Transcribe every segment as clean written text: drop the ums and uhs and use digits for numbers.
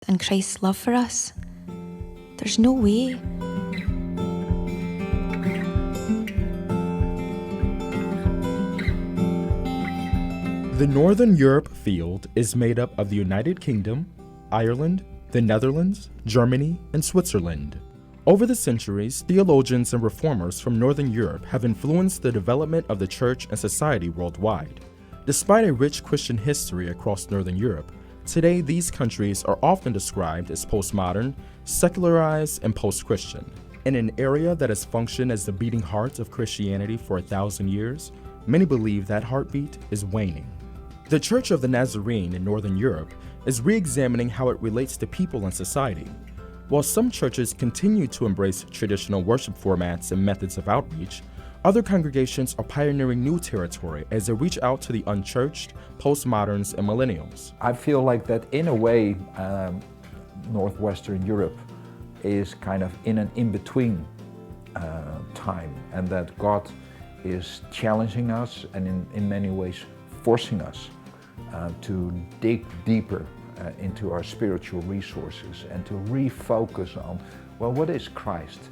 and Christ's love for us. There's no way. The Northern Europe field is made up of the United Kingdom, Ireland, the Netherlands, Germany, and Switzerland. Over the centuries, theologians and reformers from Northern Europe have influenced the development of the church and society worldwide. Despite a rich Christian history across Northern Europe, today these countries are often described as postmodern, secularized, and post-Christian. In an area that has functioned as the beating heart of Christianity for 1,000 years, many believe that heartbeat is waning. The Church of the Nazarene in Northern Europe is re-examining how it relates to people and society. While some churches continue to embrace traditional worship formats and methods of outreach, other congregations are pioneering new territory as they reach out to the unchurched, postmoderns, and millennials. I feel like that in a way, Northwestern Europe is kind of in an in-between time, and that God is challenging us and in many ways forcing us to dig deeper into our spiritual resources and to refocus on, well, what is Christ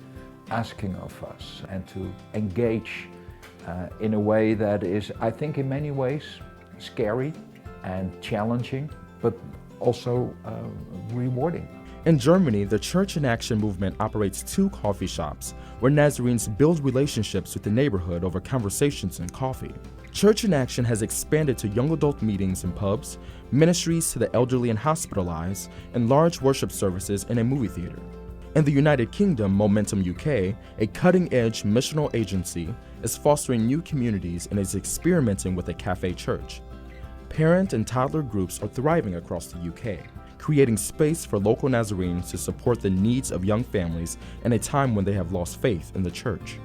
asking of us, and to engage in a way that is, I think, in many ways scary and challenging, but also rewarding. In Germany, the Church in Action movement operates 2 coffee shops where Nazarenes build relationships with the neighborhood over conversations and coffee. Church in Action has expanded to young adult meetings in pubs, ministries to the elderly and hospitalized, and large worship services in a movie theater. In the United Kingdom, Momentum UK, a cutting-edge missional agency, is fostering new communities and is experimenting with a cafe church. Parent and toddler groups are thriving across the UK, creating space for local Nazarenes to support the needs of young families in a time when they have lost faith in the church.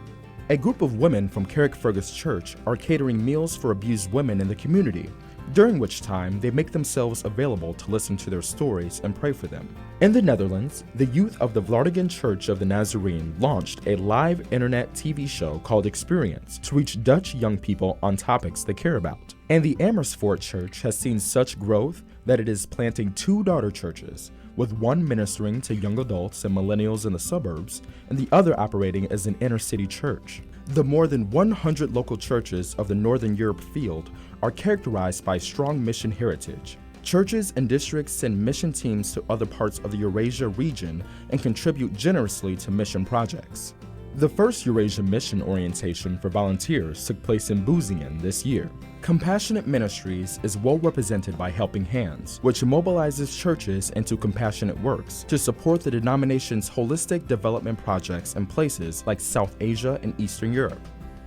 A group of women from Carrickfergus Church are catering meals for abused women in the community, during which time they make themselves available to listen to their stories and pray for them. In the Netherlands, the youth of the Vlaardingen Church of the Nazarene launched a live internet TV show called Experience to reach Dutch young people on topics they care about. And the Amersfoort Church has seen such growth that it is planting 2 daughter churches, with one ministering to young adults and millennials in the suburbs, and the other operating as an inner-city church. The more than 100 local churches of the Northern Europe field are characterized by strong mission heritage. Churches and districts send mission teams to other parts of the Eurasia region and contribute generously to mission projects. The first Eurasia mission orientation for volunteers took place in Boezingen this year. Compassionate Ministries is well represented by Helping Hands, which mobilizes churches into compassionate works to support the denomination's holistic development projects in places like South Asia and Eastern Europe.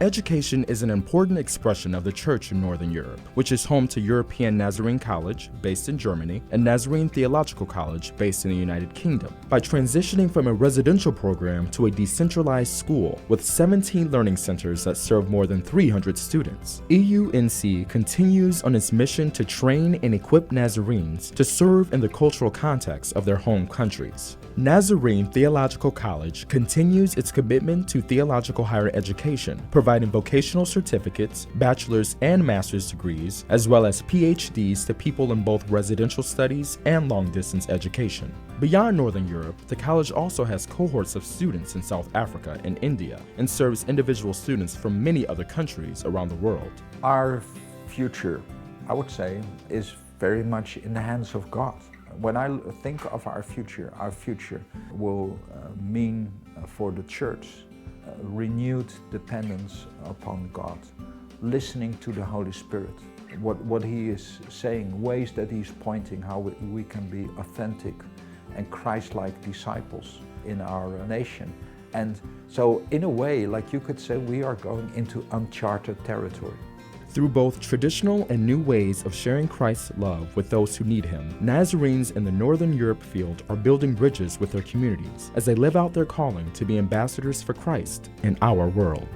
Education is an important expression of the Church in Northern Europe, which is home to European Nazarene College, based in Germany, and Nazarene Theological College, based in the United Kingdom. By transitioning from a residential program to a decentralized school with 17 learning centers that serve more than 300 students, EUNC continues on its mission to train and equip Nazarenes to serve in the cultural context of their home countries. Nazarene Theological College continues its commitment to theological higher education, providing vocational certificates, bachelor's and master's degrees, as well as PhDs to people in both residential studies and long-distance education. Beyond Northern Europe, the college also has cohorts of students in South Africa and India, and serves individual students from many other countries around the world. Our future, I would say, is very much in the hands of God. When I think of our future will mean for the church renewed dependence upon God, listening to the Holy Spirit, what He is saying, ways that He's pointing, how we can be authentic and Christ-like disciples in our nation. And so in a way, like you could say, we are going into uncharted territory. Through both traditional and new ways of sharing Christ's love with those who need Him, Nazarenes in the Northern Europe field are building bridges with their communities as they live out their calling to be ambassadors for Christ in our world.